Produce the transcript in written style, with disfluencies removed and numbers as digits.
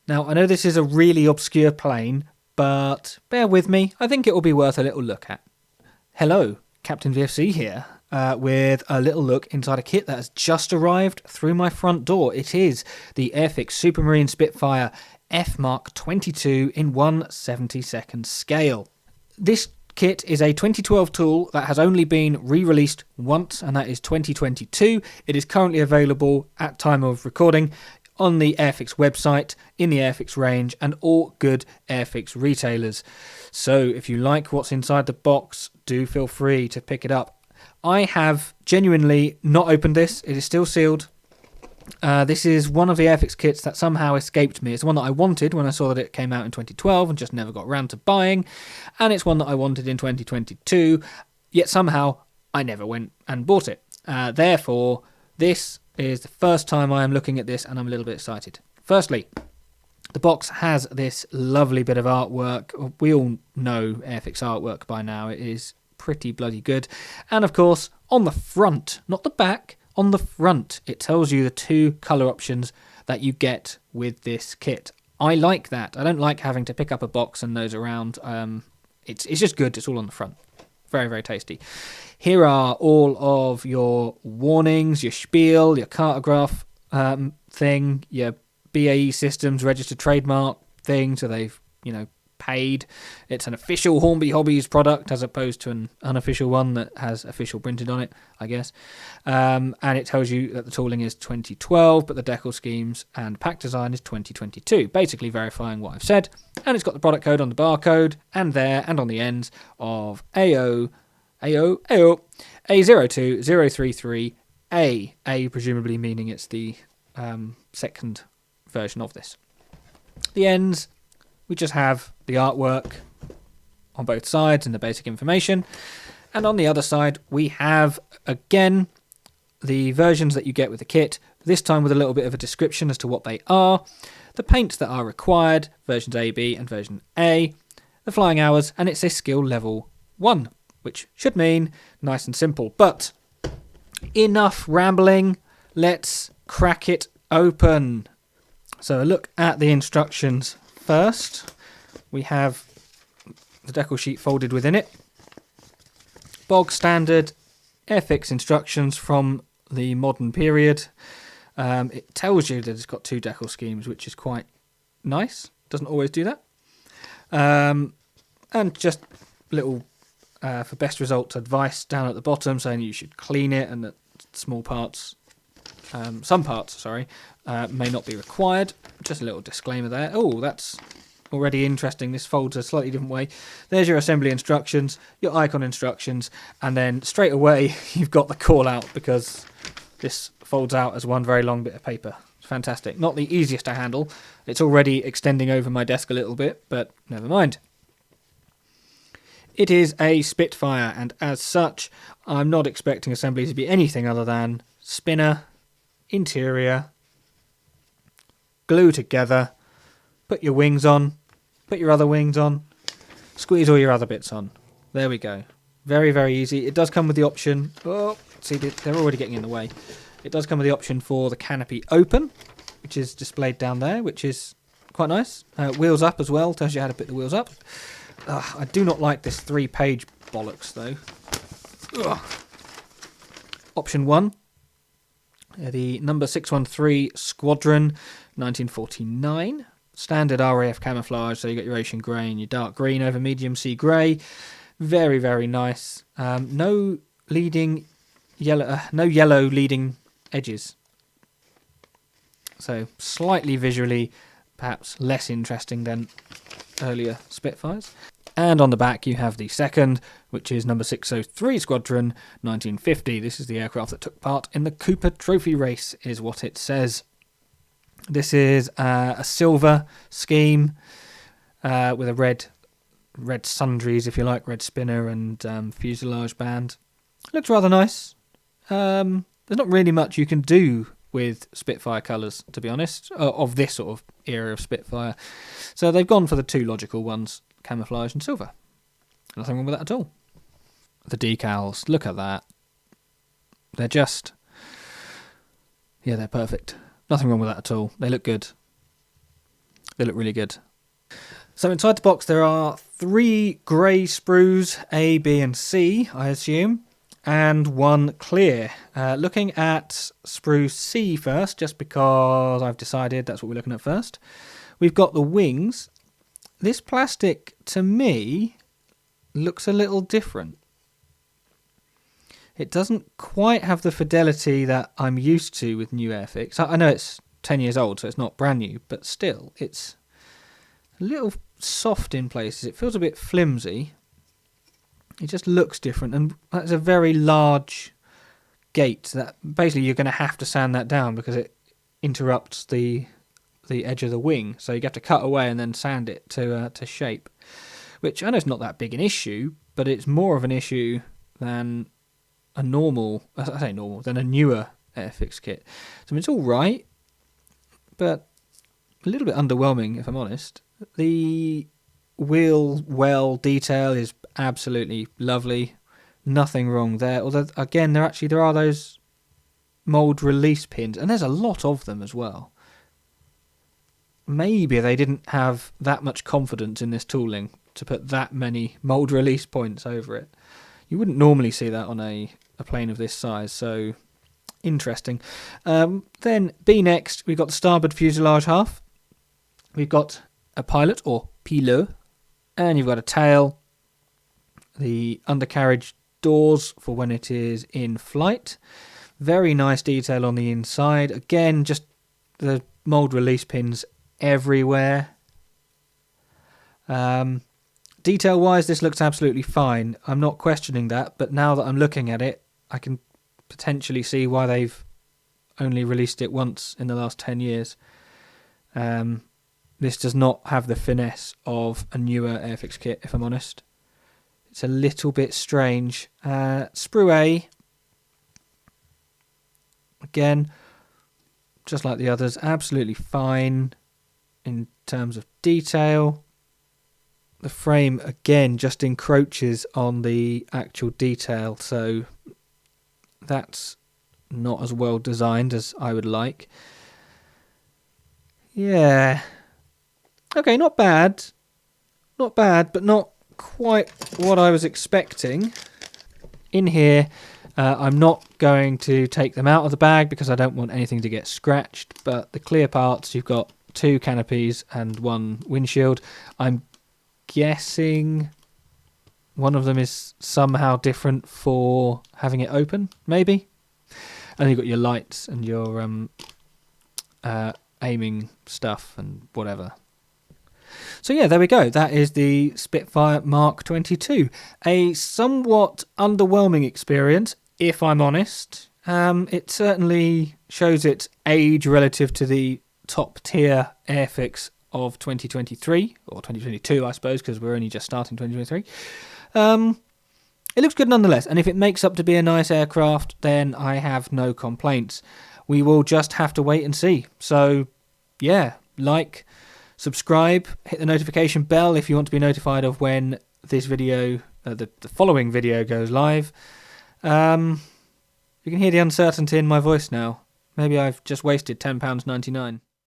Now, I know this is a really obscure plane, but bear with me, I think it will be worth a little look at. Hello, Captain VFC here, with a little look inside a kit that has just arrived through my front door. It is the Airfix Supermarine Spitfire F.Mk.22 in 1/72 scale. This kit is a 2012 tool that has only been re-released once, and that is 2022. It is currently available at time of recording on the Airfix website, in the Airfix range, and all good Airfix retailers. So if you like what's inside the box, do feel free to pick it up. I have genuinely not opened this. It is still sealed. This is one of the Airfix kits that somehow escaped me. It's one that I wanted when I saw that it came out in 2012 and just never got around to buying. And it's one that I wanted in 2022, yet somehow I never went and bought it. Therefore, this is the first time I am looking at this and I'm a little bit excited. Firstly, the box has this lovely bit of artwork. We all know Airfix artwork by now. It is pretty bloody good. And of course, on the front, not the back, on the front, it tells you the two colour options that you get with this kit. I like that. I don't like having to pick up a box and nose around. It's just good. It's all on the front. Very, very tasty. Here are all of your warnings, your spiel, your cartograph thing, your BAE Systems registered trademark thing, so they've, paid. It's an official Hornby Hobbies product as opposed to an unofficial one that has official printed on it, I guess. And it tells you that the tooling is 2012, but the decal schemes and pack design is 2022, basically verifying what I've said. And it's got the product code on the barcode and there and on the ends of A02033A, A presumably meaning it's the second version of this. The ends, we just have the artwork on both sides and the basic information. And on the other side, we have, again, the versions that you get with the kit, this time with a little bit of a description as to what they are, the paints that are required, versions A, B, and version A, the flying hours, and it's a skill level 1, which should mean nice and simple. But enough rambling, let's crack it open. So a look at the instructions first. We have the decal sheet folded within it. Bog standard Airfix instructions from the modern period. It tells you that it's got two decal schemes, which is quite nice. Doesn't always do that. And just little for best results advice down at the bottom, saying you should clean it and that some parts, may not be required. Just a little disclaimer there. Oh, that's already interesting. This folds a slightly different way. There's your assembly instructions, your icon instructions, and then straight away you've got the call out because this folds out as one very long bit of paper. It's fantastic. Not the easiest to handle. It's already extending over my desk a little bit, but never mind. It is a Spitfire, and as such, I'm not expecting assembly to be anything other than spinner, interior, glue together, put your wings on, put your other wings on, squeeze all your other bits on. There we go. Very, very easy. It does come with the option... Oh, see, they're already getting in the way. It does come with the option for the canopy open, which is displayed down there, which is quite nice. Wheels up as well, tells you how to put the wheels up. I do not like this 3-page bollocks, though. Ugh. Option 1. The number 613 Squadron 1949. Standard RAF camouflage, so you got your ocean grey and your dark green over medium sea grey. Very, very nice. No yellow leading edges. So slightly visually, perhaps less interesting than earlier Spitfires. And on the back you have the second, which is number 603 Squadron 1950. This is the aircraft that took part in the Cooper Trophy race, is what it says. This is a silver scheme with a red sundries, if you like, red spinner and fuselage band. Looks rather nice. There's not really much you can do with Spitfire colours, to be honest, of this sort of era of Spitfire. So they've gone for the two logical ones, camouflage and silver. Nothing wrong with that at all. The decals, look at that. They're just... yeah, they're perfect. Nothing wrong with that at all. They look good. They look really good. So inside the box there are 3 grey sprues, A, B and C, I assume, and 1 clear. Looking at sprue C first, just because I've decided that's what we're looking at first. We've got the wings. This plastic, to me, looks a little different. It doesn't quite have the fidelity that I'm used to with new Airfix. I know it's 10 years old, so it's not brand new, but still, it's a little soft in places. It feels a bit flimsy. It just looks different, and that's a very large gate that basically you're going to have to sand that down because it interrupts the edge of the wing. So you have to cut away and then sand it to shape, which I know is not that big an issue, but it's more of an issue than a normal, I say normal, than a newer Airfix kit. So I mean, it's all right, but a little bit underwhelming if I'm honest. The wheel well detail is absolutely lovely, nothing wrong there. Although again, there are those mould release pins, and there's a lot of them as well. Maybe they didn't have that much confidence in this tooling to put that many mould release points over it. You wouldn't normally see that on a plane of this size, so interesting. Then B next, we've got the starboard fuselage half. We've got a pilot, or pilote, and you've got a tail, the undercarriage doors for when it is in flight. Very nice detail on the inside. Again, just the mould release pins everywhere. Detail-wise, this looks absolutely fine. I'm not questioning that, but now that I'm looking at it, I can potentially see why they've only released it once in the last 10 years. This does not have the finesse of a newer Airfix kit, if I'm honest. It's a little bit strange. Sprue A, again, just like the others, absolutely fine in terms of detail. The frame, again, just encroaches on the actual detail, so that's not as well designed as I would like. Yeah. Okay, not bad. Not bad, but not quite what I was expecting. In here, I'm not going to take them out of the bag because I don't want anything to get scratched, but the clear parts, you've got 2 canopies and 1 windshield. I'm guessing one of them is somehow different for having it open, maybe. And you've got your lights and your aiming stuff and whatever. So yeah, there we go. That is the Spitfire F.Mk.22. A somewhat underwhelming experience, if I'm honest. It certainly shows its age relative to the top tier Airfix of 2023, or 2022 I suppose, because we're only just starting 2023. It looks good nonetheless, and if it makes up to be a nice aircraft, then I have no complaints. We will just have to wait and see. So yeah, like, subscribe, hit the notification bell if you want to be notified of when this video, the following video goes live. You can hear the uncertainty in my voice now. Maybe I've just wasted £10.99.